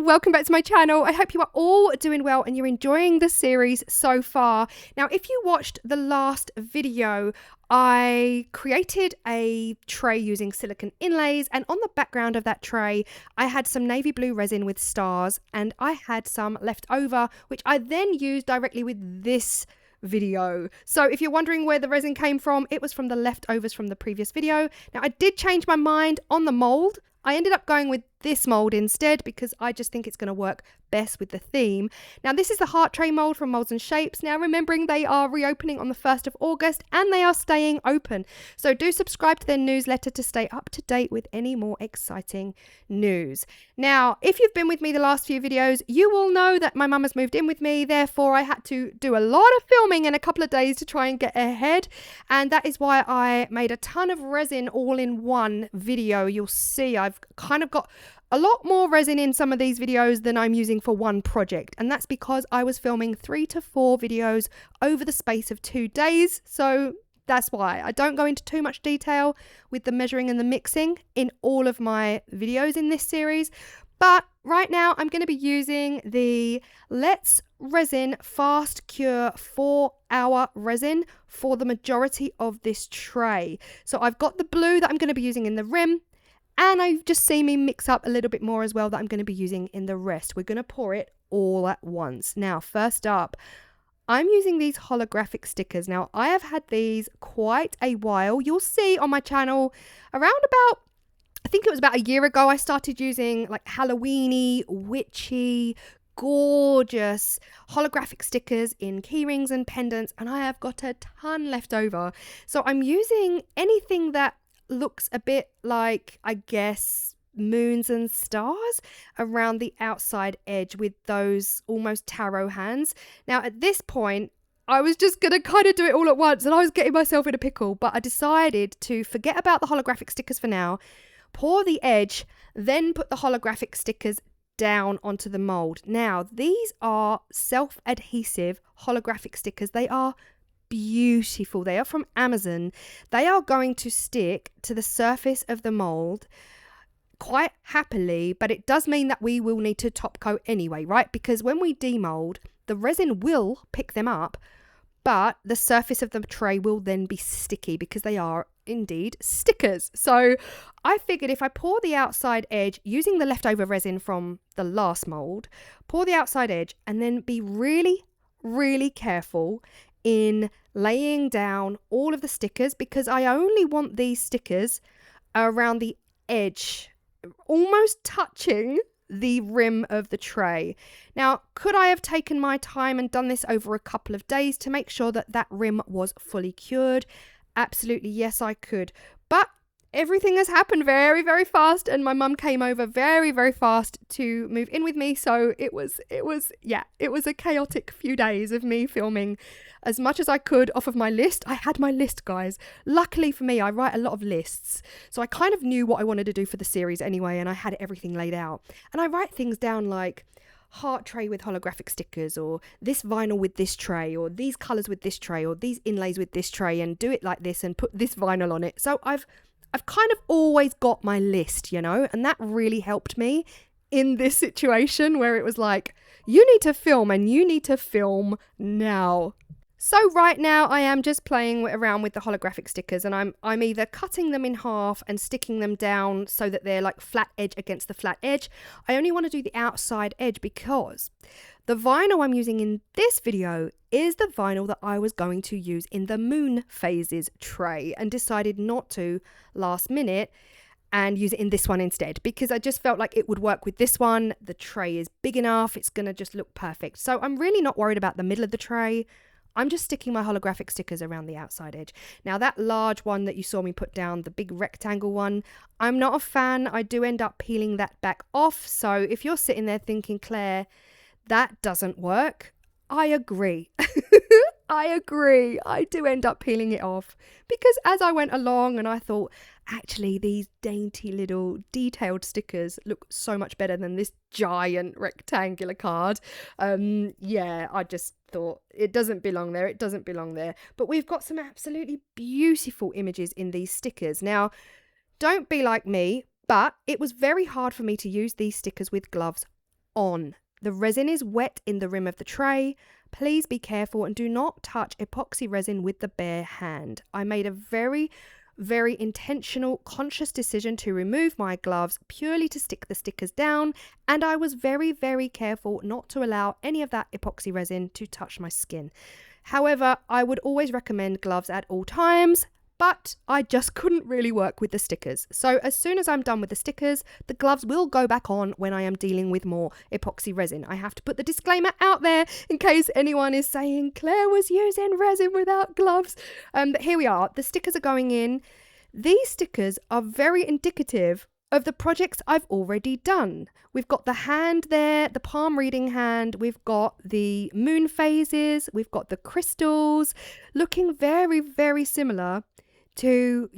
welcome back to my channel. I hope you are all doing well and you're enjoying the series so far. Now, if you watched the last video, I created a tray using silicone inlays, and on the background of that tray, I had some navy blue resin with stars, and I had some left over, which I then used directly with this video. So if you're wondering where the resin came from, it was from the leftovers from the previous video. Now, I did change my mind on the mold. I ended up going with this mold instead because I just think it's going to work best with the theme. Now, this is the heart tray mold from Molds and Shapes. Now, remembering they are reopening on the 1st of August and they are staying open. So do subscribe to their newsletter to stay up to date with any more exciting news. Now, if you've been with me the last few videos, you will know that my mum has moved in with me. Therefore, I had to do a lot of filming in a couple of days to try and get ahead. And that is why I made a ton of resin all in one video. You'll see I've kind of got a lot more resin in some of these videos than I'm using for one project, and that's because I was filming 3 to 4 videos over the space of 2 days. So that's why I don't go into too much detail with the measuring and the mixing in all of my videos in this series. But right now I'm going to be using the Let's Resin Fast Cure 4-hour resin for the majority of this tray. So I've got the blue that I'm going to be using in the rim, and I've just seen me mix up a little bit more as well that I'm going to be using in the rest. We're going to pour it all at once. Now, first up, I'm using these holographic stickers. Now, I have had these quite a while. You'll see on my channel around about, I think it was about a year ago, I started using like Halloween-y, witchy, gorgeous holographic stickers in key rings and pendants, and I have got a ton left over. So I'm using anything that looks a bit like, I guess, moons and stars around the outside edge with those almost tarot hands. Now, at this point, I was just going to kind of do it all at once and I was getting myself in a pickle, but I decided to forget about the holographic stickers for now, pour the edge, then put the holographic stickers down onto the mold. Now, these are self-adhesive holographic stickers. They are beautiful. They are from Amazon. They are going to stick to the surface of the mold quite happily, but it does mean that we will need to top coat anyway, right? Because when we demold, the resin will pick them up, but the surface of the tray will then be sticky because they are indeed stickers. So I figured if I pour the outside edge using the leftover resin from the last mold, pour the outside edge and then be really, really careful in laying down all of the stickers, because I only want these stickers around the edge, almost touching the rim of the tray. Now, could I have taken my time and done this over a couple of days to make sure that that rim was fully cured? Absolutely, yes, I could. But everything has happened very, very fast, and my mum came over very, very fast to move in with me. So it was a chaotic few days of me filming as much as I could off of my list. I had my list, guys. Luckily for me, I write a lot of lists. So I kind of knew what I wanted to do for the series anyway, and I had everything laid out. And I write things down like heart tray with holographic stickers, or this vinyl with this tray, or these colours with this tray, or these inlays with this tray, and do it like this and put this vinyl on it. So I've kind of always got my list, you know, and that really helped me in this situation where it was like, you need to film and you need to film now. So right now I am just playing around with the holographic stickers, and I'm either cutting them in half and sticking them down so that they're like flat edge against the flat edge. I only want to do the outside edge because the vinyl I'm using in this video is the vinyl that I was going to use in the moon phases tray, and decided not to last minute and use it in this one instead, because I just felt like it would work with this one. The tray is big enough, it's going to just look perfect. So I'm really not worried about the middle of the tray. I'm just sticking my holographic stickers around the outside edge. Now, that large one that you saw me put down, the big rectangle one, I'm not a fan. I do end up peeling that back off. So if you're sitting there thinking, Claire, that doesn't work, I agree. I agree. I do end up peeling it off because as I went along and I thought, actually, these dainty little detailed stickers look so much better than this giant rectangular card. Yeah, I just thought it doesn't belong there. It doesn't belong there. But we've got some absolutely beautiful images in these stickers. Now, don't be like me, but it was very hard for me to use these stickers with gloves on. The resin is wet in the rim of the tray. Please be careful and do not touch epoxy resin with the bare hand. I made a very intentional, conscious decision to remove my gloves purely to stick the stickers down, and I was very careful not to allow any of that epoxy resin to touch my skin. However, I would always recommend gloves at all times, but I just couldn't really work with the stickers. So as soon as I'm done with the stickers, the gloves will go back on when I am dealing with more epoxy resin. I have to put the disclaimer out there in case anyone is saying Claire was using resin without gloves. But here we are. The stickers are going in. These stickers are very indicative of the projects I've already done. We've got the hand there, the palm reading hand. We've got the moon phases. We've got the crystals, looking very similar to,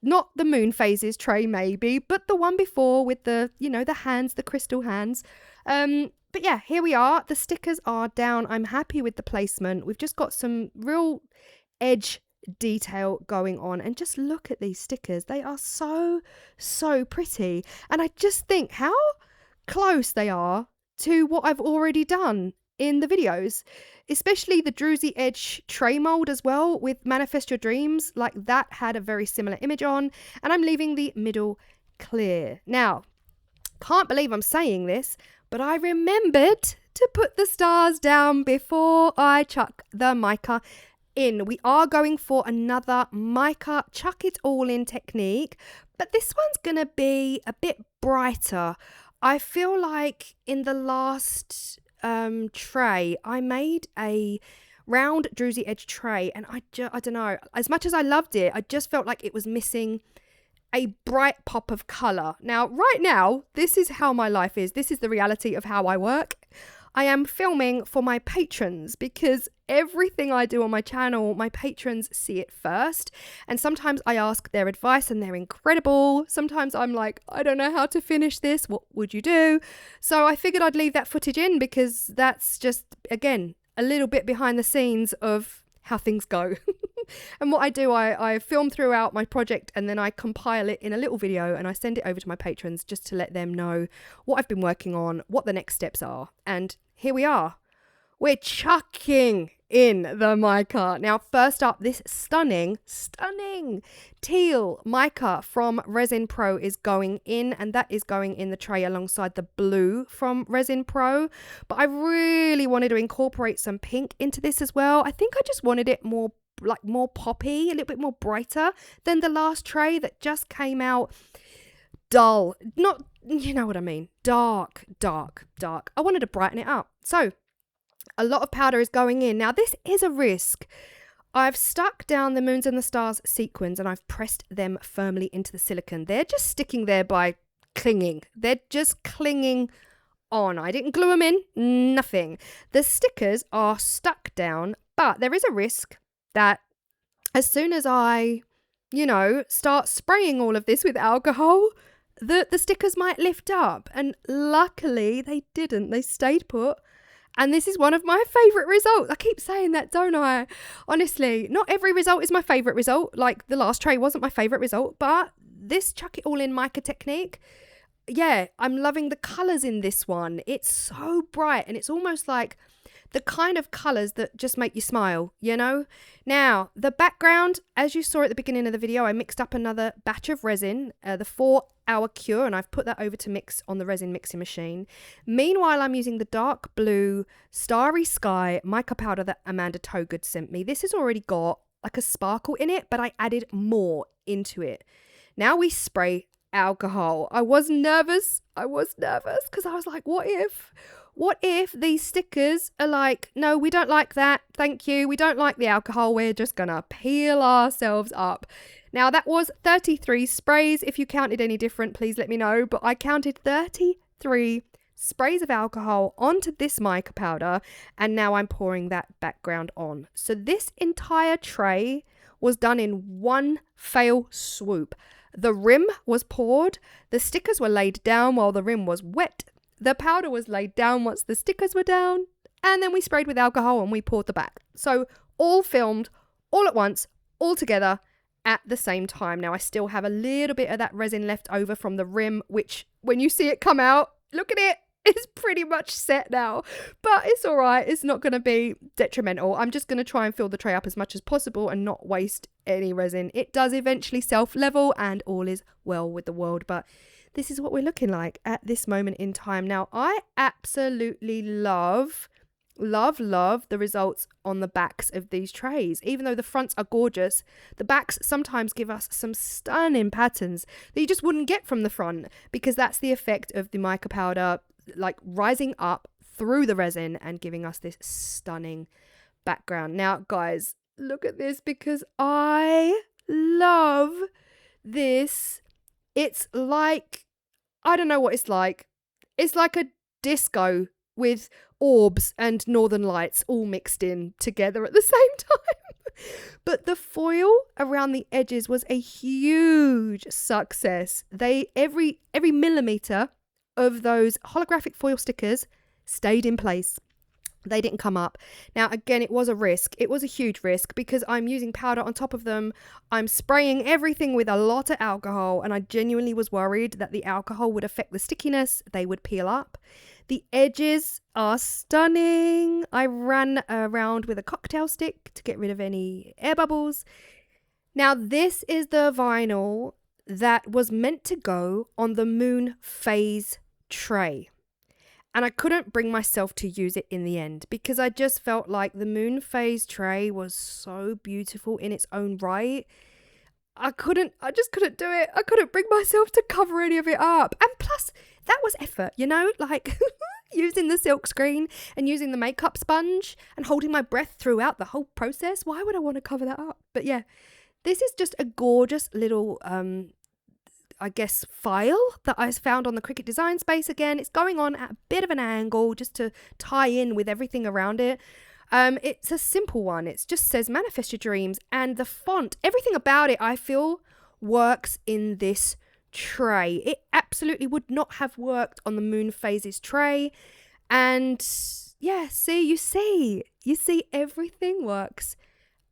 not the moon phases tray maybe, but the one before with the, the hands, the crystal hands. But yeah, here we are. The stickers are down. I'm happy with the placement. We've just got some real edge detail going on, and just look at these stickers. They are so pretty, and I just think how close they are to what I've already done in the videos, especially the Druzy Edge Tray mold as well with Manifest Your Dreams. Like that had a very similar image on, and I'm leaving the middle clear. Now, can't believe I'm saying this, but I remembered to put the stars down before I chuck the mica in. We are going for another mica chuck it all in technique, but this one's gonna be a bit brighter. I feel like in the last tray I made a round Druzy Edge tray, and I don't know, as much as I loved it, I just felt like it was missing a bright pop of color. Now right now, this is how my life is. This is the reality of how I work. I am filming for my patrons because everything I do on my channel, my patrons see it first. And sometimes I ask their advice and they're incredible. Sometimes I'm like, I don't know how to finish this. What would you do? So I figured I'd leave that footage in because that's just, again, a little bit behind the scenes of how things go. And what I do, I film throughout my project and then I compile it in a little video and I send it over to my patrons just to let them know what I've been working on, what the next steps are. And here we are. We're chucking in the mica. Now, first up, this stunning teal mica from Resin Pro is going in, and that is going in the tray alongside the blue from Resin Pro. But I really wanted to incorporate some pink into this as well. I think I just wanted it more poppy, a little bit more brighter than the last tray that just came out dull. Not, you know what I mean, dark. I wanted to brighten it up. So a lot of powder is going in. Now this is a risk. I've stuck down the moons and the stars sequins and I've pressed them firmly into the silicone. They're just sticking there by clinging. They're just clinging on. I didn't glue them in, nothing. The stickers are stuck down, but there is a risk that as soon as I, start spraying all of this with alcohol, the stickers might lift up. And luckily they didn't. They stayed put. And this is one of my favourite results. I keep saying that, don't I? Honestly, not every result is my favourite result. Like the last tray wasn't my favourite result, but this chuck it all in mica technique, yeah, I'm loving the colours in this one. It's so bright and it's almost like the kind of colours that just make you smile, Now, the background, as you saw at the beginning of the video, I mixed up another batch of resin, the 4-hour cure, and I've put that over to mix on the resin mixing machine. Meanwhile, I'm using the dark blue Starry Sky mica powder that Amanda Towgood sent me. This has already got like a sparkle in it, but I added more into it. Now we spray alcohol. I was nervous because I was like, what if these stickers are like, no, we don't like that, thank you, we don't like the alcohol, we're just gonna peel ourselves up. Now that was 33 sprays. If you counted any different, please let me know, but I counted 33 sprays of alcohol onto this mica powder, and now I'm pouring that background on. So this entire tray was done in one fell swoop. The rim was poured, the stickers were laid down while the rim was wet, the powder was laid down once the stickers were down, and then we sprayed with alcohol and we poured the back. So all filmed, all at once, all together at the same time. Now I still have a little bit of that resin left over from the rim, which when you see it come out, look at it. is pretty much set now, but it's all right. It's not going to be detrimental. I'm just going to try and fill the tray up as much as possible and not waste any resin. It does eventually self-level and all is well with the world, but this is what we're looking like at this moment in time. Now, I absolutely love the results on the backs of these trays. Even though the fronts are gorgeous, the backs sometimes give us some stunning patterns that you just wouldn't get from the front, because that's the effect of the mica powder like rising up through the resin and giving us this stunning background. Now, guys, look at this, because I love this. It's like, I don't know what it's like. It's like a disco with orbs and northern lights all mixed in together at the same time. But the foil around the edges was a huge success. Every millimeter of those holographic foil stickers stayed in place. They didn't come up. Now, again, it was a risk. It was a huge risk because I'm using powder on top of them. I'm spraying everything with a lot of alcohol, and I genuinely was worried that the alcohol would affect the stickiness. They would peel up. The edges are stunning. I ran around with a cocktail stick to get rid of any air bubbles. Now, this is the vinyl that was meant to go on the moon phase tray. And I couldn't bring myself to use it in the end because I just felt like the moon phase tray was so beautiful in its own right. I just couldn't do it. I couldn't bring myself to cover any of it up. And plus, that was effort, you know, like using the silk screen and using the makeup sponge and holding my breath throughout the whole process. Why would I want to cover that up? But yeah, this is just a gorgeous little I guess file that I found on the Cricut Design Space. Again, it's going on at a bit of an angle just to tie in with everything around it. It's a simple one. It just says manifest your dreams, and the font, everything about it, I feel works in this tray. It absolutely would not have worked on the moon phases tray. And yeah, you see everything works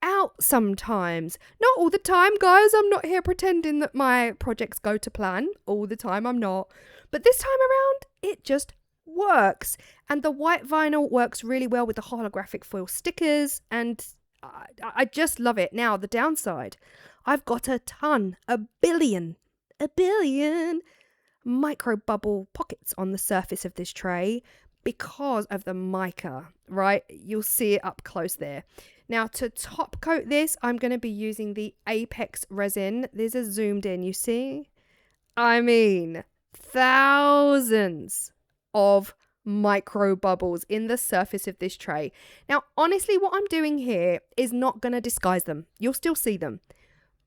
out sometimes. Not all the time, guys. I'm not here pretending that my projects go to plan all the time. I'm not. But this time around, it just works. And the white vinyl works really well with the holographic foil stickers. And I just love it. Now, the downside, I've got a billion micro bubble pockets on the surface of this tray because of the mica, right? You'll see it up close there. Now, to top coat this, I'm going to be using the Apex resin. These are zoomed in, you see? I mean, thousands of micro bubbles in the surface of this tray. Now, honestly, what I'm doing here is not going to disguise them. You'll still see them.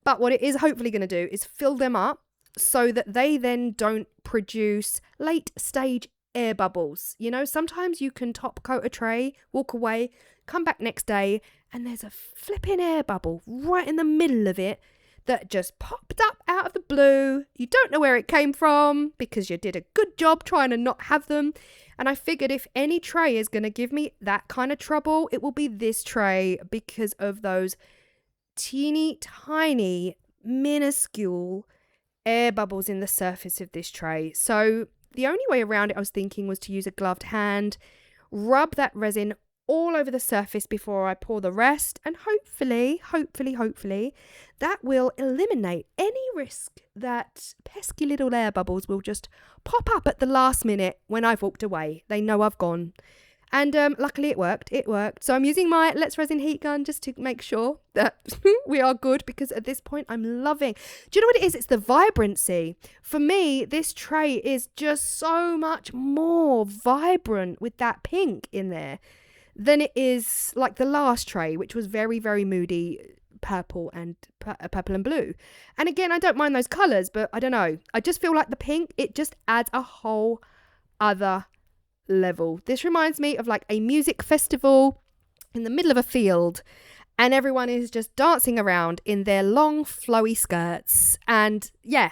But what it is hopefully going to do is fill them up so that they then don't produce late stage air bubbles. You know, sometimes you can top coat a tray, walk away, come back next day, and there's a flipping air bubble right in the middle of it that just popped up out of the blue. You don't know where it came from because you did a good job trying to not have them. And I figured if any tray is going to give me that kind of trouble, it will be this tray because of those teeny tiny minuscule air bubbles in the surface of this tray. So the only way around it, I was thinking, was to use a gloved hand, rub that resin all over the surface before I pour the rest, and hopefully that will eliminate any risk that pesky little air bubbles will just pop up at the last minute when I've walked away. They know I've gone. And luckily it worked. So I'm using my Let's Resin heat gun just to make sure that we are good, because at this point I'm loving. Do you know what it is? It's the vibrancy. For me, this tray is just so much more vibrant with that pink in there than it is like the last tray, which was very, very moody purple and blue. And again, I don't mind those colours, but I don't know. I just feel like the pink, it just adds a whole other level. This reminds me of like a music festival in the middle of a field, and everyone is just dancing around in their long flowy skirts. And yeah,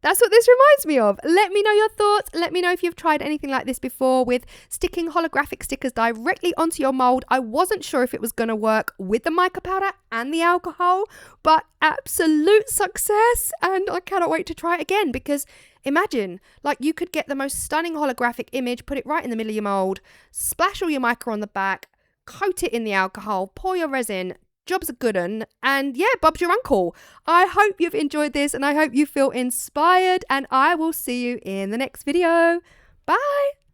That's what this reminds me of. Let me know your thoughts. Let me know if you've tried anything like this before with sticking holographic stickers directly onto your mold. I wasn't sure if it was going to work with the mica powder and the alcohol, but absolute success. And I cannot wait to try it again, because imagine, like, you could get the most stunning holographic image, put it right in the middle of your mold, splash all your mica on the back, coat it in the alcohol, pour your resin. Job's a good un, and yeah, Bob's your uncle. I hope you've enjoyed this, and I hope you feel inspired, and I will see you in the next video. Bye.